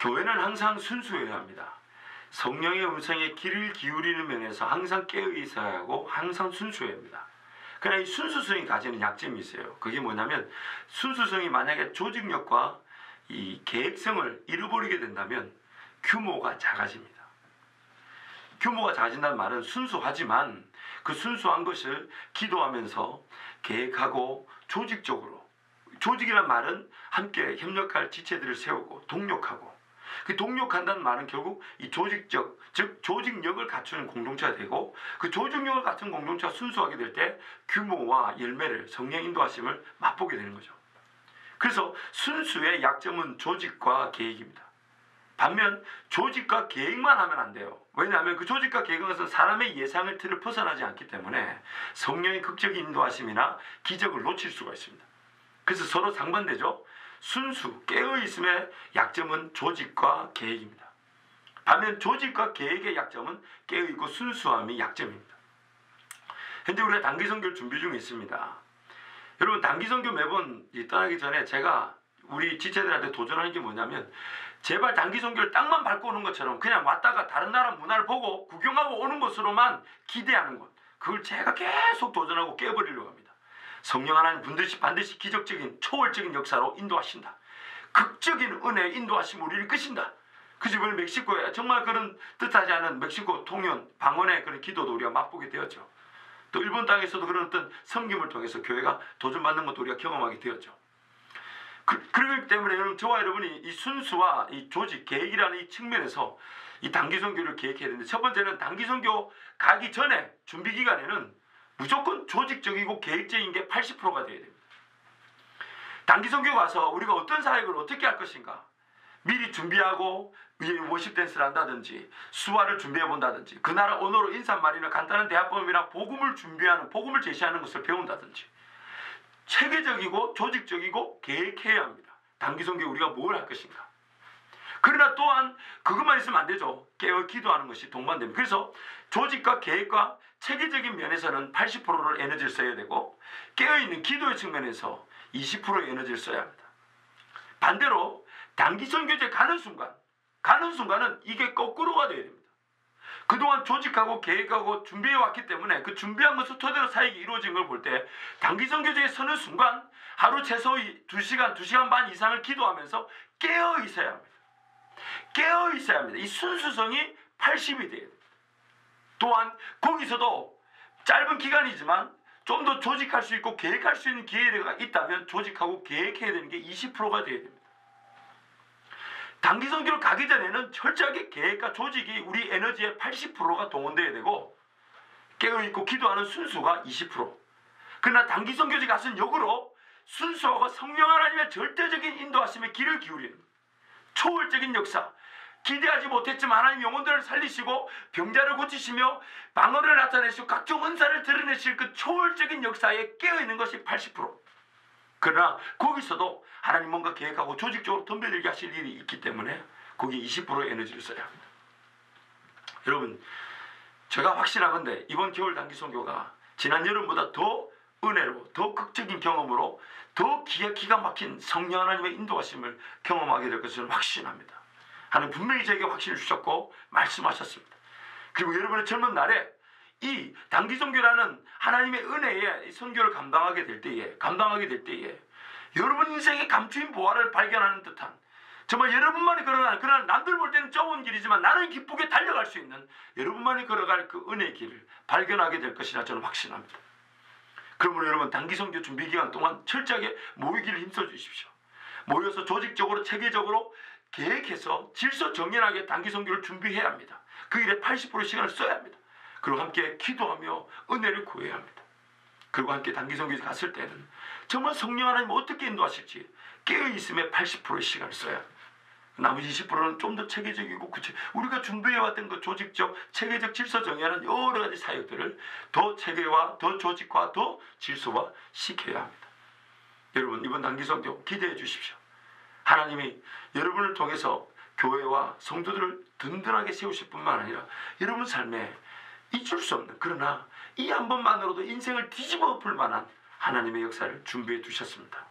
교회는 항상 순수해야 합니다. 성령의 음성에 귀를 기울이는 면에서 항상 깨어 있어야 하고 항상 순수해야 합니다. 그러나 이 순수성이 가지는 약점이 있어요. 그게 뭐냐면 순수성이 만약에 조직력과 이 계획성을 잃어버리게 된다면 규모가 작아집니다. 규모가 작아진다는 말은 순수하지만 그 순수한 것을 기도하면서 계획하고 조직적으로, 조직이란 말은 함께 협력할 지체들을 세우고 동력하고, 그 동력한다는 말은 결국 이 조직적, 즉 조직력을 갖추는 공동체가 되고, 그 조직력을 갖춘 공동체가 순수하게 될 때 규모와 열매를, 성령 인도하심을 맛보게 되는 거죠. 그래서 순수의 약점은 조직과 계획입니다. 반면 조직과 계획만 하면 안 돼요. 왜냐하면 그 조직과 계획은 것은 사람의 예상의 틀을 벗어나지 않기 때문에 성령의 극적인 인도하심이나 기적을 놓칠 수가 있습니다. 그래서 서로 상반되죠. 순수, 깨어있음의 약점은 조직과 계획입니다. 반면 조직과 계획의 약점은 깨어있고 순수함이 약점입니다. 현재 우리가 단기선교를 준비 중에 있습니다. 여러분, 단기선교 매번 떠나기 전에 제가 우리 지체들한테 도전하는 게 뭐냐면, 제발 단기선교를 땅만 밟고 오는 것처럼 그냥 왔다가 다른 나라 문화를 보고 구경하고 오는 것으로만 기대하는 것, 그걸 제가 계속 도전하고 깨버리려고 합니다. 성령 하나님 반드시 기적적인 초월적인 역사로 인도하신다. 극적인 은혜 인도하심 우리를 이끄신다. 그래서 이번에 멕시코에 정말 그런 뜻하지 않은 멕시코 통연 방언의 그런 기도도 우리가 맛보게 되었죠. 또 일본 땅에서도 그런 어떤 섬김을 통해서 교회가 도전받는 것도 우리가 경험하게 되었죠. 그렇기 때문에 여러분, 저와 여러분이 이 순수와 이 조직, 계획이라는 이 측면에서 이 단기선교를 계획해야 되는데, 첫 번째는 단기선교 가기 전에 준비 기간에는 무조건 조직적이고 계획적인 게 80%가 돼야 됩니다. 단기선교 가서 우리가 어떤 사역을 어떻게 할 것인가 미리 준비하고 워십 댄스를 한다든지 수화를 준비해 본다든지 그 나라 언어로 인사말이나 간단한 대화법이나 복음을 준비하는, 복음을 제시하는 것을 배운다든지 체계적이고 조직적이고 계획해야 합니다. 단기선교 우리가 뭘 할 것인가. 그러나 또한 그것만 있으면 안 되죠. 깨어 기도하는 것이 동반됩니다. 그래서 조직과 계획과 체계적인 면에서는 80%를 에너지를 써야 되고, 깨어있는 기도의 측면에서 20%의 에너지를 써야 합니다. 반대로 단기선교제 가는 순간은 이게 거꾸로가 되어야 됩니다. 그동안 조직하고 계획하고 준비해왔기 때문에 그 준비한 것을 토대로 사역이 이루어진 걸 볼 때 단기선교제에 서는 순간 하루 최소 2시간, 2시간 반 이상을 기도하면서 깨어 있어야 합니다. 깨어 있어야 합니다. 이 순수성이 80이 돼야 됩니다. 또한 거기서도 짧은 기간이지만 좀 더 조직할 수 있고 계획할 수 있는 기회가 있다면 조직하고 계획해야 되는 게 20%가 돼야 됩니다. 단기선교를 가기 전에는 철저하게 계획과 조직이 우리 에너지의 80%가 동원돼야 되고, 깨어있고 기도하는 순수가 20%. 그러나 단기선교지 가서는 역으로 순수하고 성령 하나님의 절대적인 인도하심에 귀를 기울이는 초월적인 역사, 기대하지 못했지만 하나님 영혼들을 살리시고 병자를 고치시며 방언을 나타내시고 각종 은사를 드러내실 그 초월적인 역사에 깨어있는 것이 80%. 그러나 거기서도 하나님 뭔가 계획하고 조직적으로 덤벼들게 하실 일이 있기 때문에 거기에 20%의 에너지를 써야 합니다. 여러분, 제가 확신하건대 이번 겨울 단기선교가 지난 여름보다 더 은혜로, 더 극적인 경험으로 더 기가 막힌 성령 하나님의 인도하심을 경험하게 될 것을 확신합니다. 하나님 분명히 저에게 확신을 주셨고 말씀하셨습니다. 그리고 여러분의 젊은 날에 이 단기선교라는 하나님의 은혜의 선교를 감당하게 될 때에 여러분 인생의 감추인 보화를 발견하는 듯한, 정말 여러분만이 걸어가는, 그러나 남들 볼 때는 좁은 길이지만 나는 기쁘게 달려갈 수 있는 여러분만이 걸어갈 그 은혜의 길을 발견하게 될 것이라 저는 확신합니다. 그러므로 여러분, 단기선교 준비 기간 동안 철저하게 모이기를 힘써 주십시오. 모여서 조직적으로 체계적으로 계획해서 질서 정연하게 단기선교를 준비해야 합니다. 그 일에 80% 시간을 써야 합니다. 그리고 함께 기도하며 은혜를 구해야 합니다. 그리고 함께 단기선교에 갔을 때는 정말 성령 하나님 어떻게 인도하실지 깨어있음에 80%의 시간을 써야 합니다. 나머지 20%는 좀 더 체계적이고 우리가 준비해왔던 그 조직적, 체계적 질서 정연한 여러 가지 사역들을 더 체계화, 더 조직화, 더 질서화 시켜야 합니다. 여러분, 이번 단기선교 기대해 주십시오. 하나님이 여러분을 통해서 교회와 성도들을 든든하게 세우실 뿐만 아니라 여러분 삶에 잊을 수 없는, 그러나 이 한 번만으로도 인생을 뒤집어 엎을 만한 하나님의 역사를 준비해 두셨습니다.